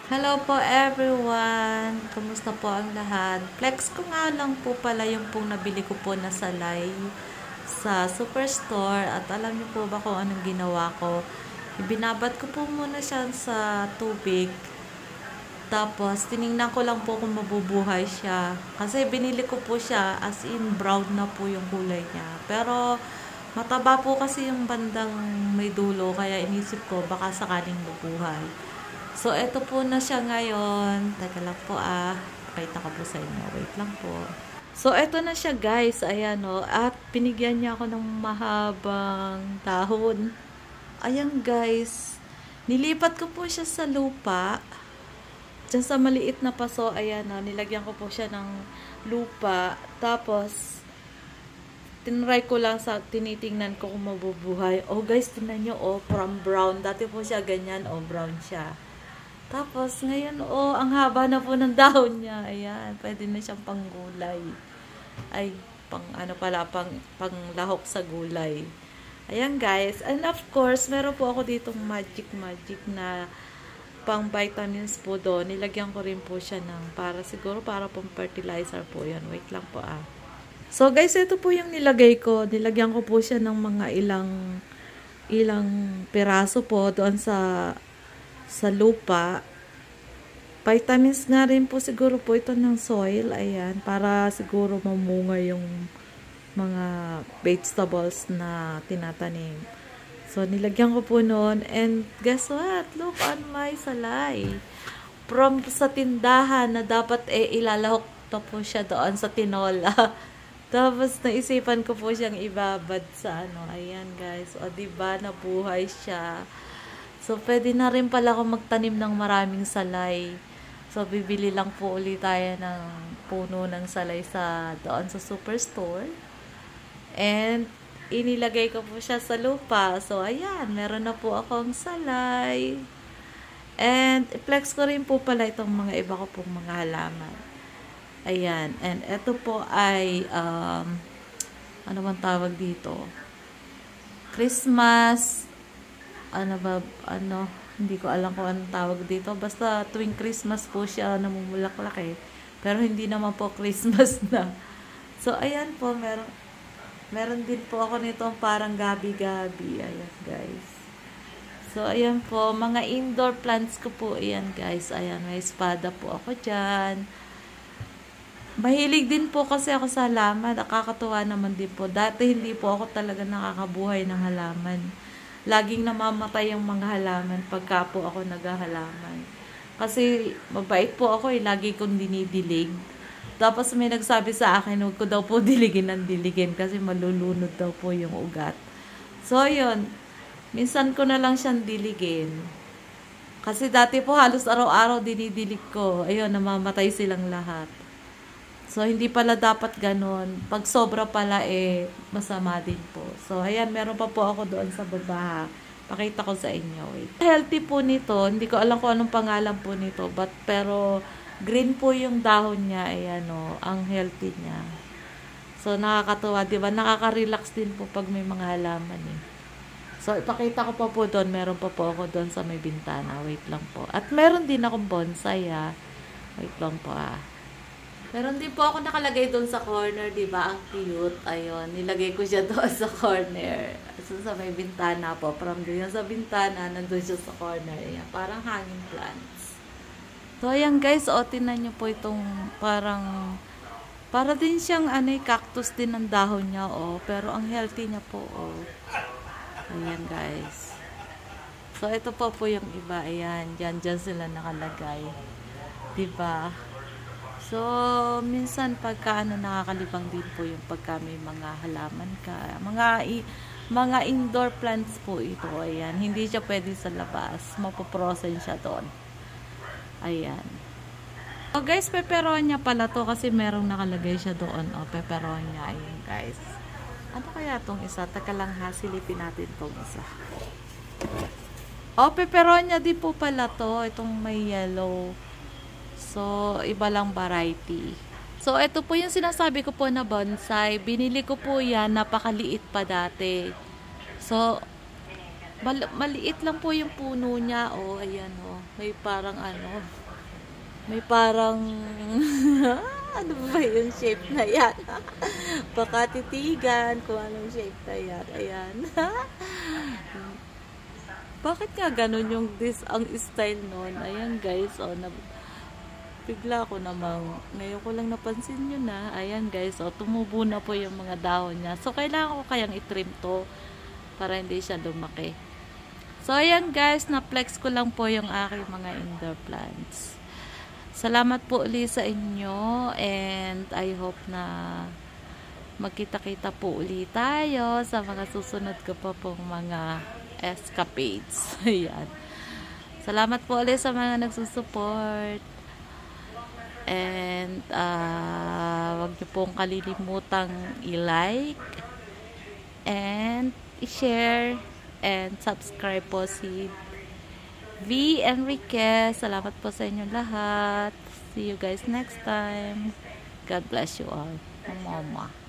Hello po everyone! Kumusta po ang lahat? Flex ko nga lang po pala yung pong nabili ko po na salay sa superstore at alam niyo po ba kung anong ginawa ko? Ibinabad ko po muna siya sa tubig tapos tiningnan ko lang po kung mabubuhay siya kasi binili ko po siya as in brown na po yung kulay niya pero mataba po kasi yung bandang may dulo kaya inisip ko baka sakaling mabuhay. So, eto po na siya ngayon. Teka lang po Pakita ko po sa inyo. Wait lang po. So, eto na siya guys. Ayan o. At pinigyan niya ako ng mahabang dahon. Ayan guys. Nilipat ko po siya sa lupa. Diyan sa maliit na paso. Ayan o. Nilagyan ko po siya ng lupa. Tapos, tinry ko lang tinitingnan ko kung mabubuhay. Oh guys, tingnan nyo from brown. Dati po siya ganyan. Brown siya. Tapos, ngayon, ang haba na po ng dahon niya. Ayan, pwede na siyang panggulay. Ay, pang lahok sa gulay. Ayan, guys. And of course, meron po ako ditong magic na pang vitamins po doon. Nilagyan ko rin po siya siguro para pang fertilizer po yan. Wait lang po So, guys, ito po yung nilagay ko. Nilagyan ko po siya ng mga ilang piraso po doon sa lupa. Vitamins nga rin po siguro po ito ng soil. Ayan. Para siguro mamunga yung mga vegetables na tinatanim. So, nilagyan ko po noon. And guess what? Look on my salay. From sa tindahan na dapat ilalahok to po siya doon sa tinola. Tapos, naisipan ko po siyang ibabad sa Ayan, guys. O, diba? Nabuhay siya. So, pwede na rin pala ako magtanim ng maraming salay. So, bibili lang po ulit tayo ng puno ng salay doon sa superstore. And, inilagay ko po siya sa lupa. So, ayan, meron na po akong salay. And, i-flex ko rin po pala itong mga iba ko pong mga halaman. Ayan. And, ito po ay, ano bang tawag dito? Christmas hindi ko alam kung anong tawag dito. Basta tuwing Christmas po siya namumulaklak Pero hindi naman po Christmas na. So, ayan po, meron din po ako nitong parang gabi-gabi. Ayan, guys. So, ayan po, mga indoor plants ko po. Ayan, guys. Ayan, may espada po ako dyan. Mahilig din po kasi ako sa halaman. Nakakatuwa naman din po. Dati hindi po ako talaga nakakabuhay ng halaman. Laging namamatay yung mga halaman pagka po ako naghahalaman. Kasi mabait po ako lagi kong dinidilig. Tapos may nagsabi sa akin, huwag ko daw po diligin ng diligin kasi malulunod daw po yung ugat. So, yun. Minsan ko na lang siyang diligin. Kasi dati po halos araw-araw dinidilig ko. Ayun, namamatay silang lahat. So, hindi pala dapat ganun. Pag sobra pala, masama din po. So, ayan, meron pa po ako doon sa baba. Pakita ko sa inyo. Wait. Healthy po nito. Hindi ko alam kung anong pangalan po nito. Pero, green po yung dahon niya. Ayan, ang healthy niya. So, nakakatuwa. Diba? Nakaka-relax din po pag may mga halaman So, ipakita ko pa po doon. Meron pa po ako doon sa may bintana. Wait lang po. At meron din akong bonsai, Wait lang po, Meron din po ako nakalagay doon sa corner, di ba? Ang cute. Ayun, nilagay ko siya doon sa corner. So, sa may bintana po. From doon sa bintana, nandun siya sa corner. Ayan, parang hanging plants. So, ayan guys, tinan nyo po itong para din siyang cactus din ang dahon niya, Pero ang healthy niya po, Ayan guys. So, ito po yung iba. Ayan, dyan sila nakalagay. Diba? So, minsan pagka nakakalibang din po yung pagka may mga halaman ka. Mga indoor plants po ito. Ayan. Hindi siya pwede sa labas. Mapoprosen siya doon. Ayan. So, guys, pepperonia pala to kasi merong nakalagay siya doon. Pepperonia. Ayan, guys. Ano kaya tong isa? Taka lang silipin natin tong isa. Pepperonia din po pala to. Itong may yellow. So, iba lang variety. So, ito po yung sinasabi ko po na bonsai. Binili ko po yan, napakaliit pa dati. So, Maliit lang po yung puno niya. Oh, ayan oh. May parang ano. May parang ano ba yung shape na yan? Baka titigan kung anong shape na yan. Ayan. Bakit nga ganun yung ang style nun? Ayan guys, oh, bigla ko namang, ngayon ko lang napansin yun na. Ayan guys, oh, tumubo na po yung mga dahon niya. So, kailangan ko kayang i-trim to para hindi siya lumaki. So, ayan guys, na-flex ko lang po yung aking mga indoor plants. Salamat po ulit sa inyo and I hope na magkita-kita po ulit tayo sa mga susunod ko pa pong mga escapades. Ayan. Salamat po ulit sa mga nagsusupport. And wag niyo pong kalilimutang i-like and i-share and subscribe po si V. Enriquez. Salamat po sa inyong lahat. See you guys next time. God bless you all. Mama.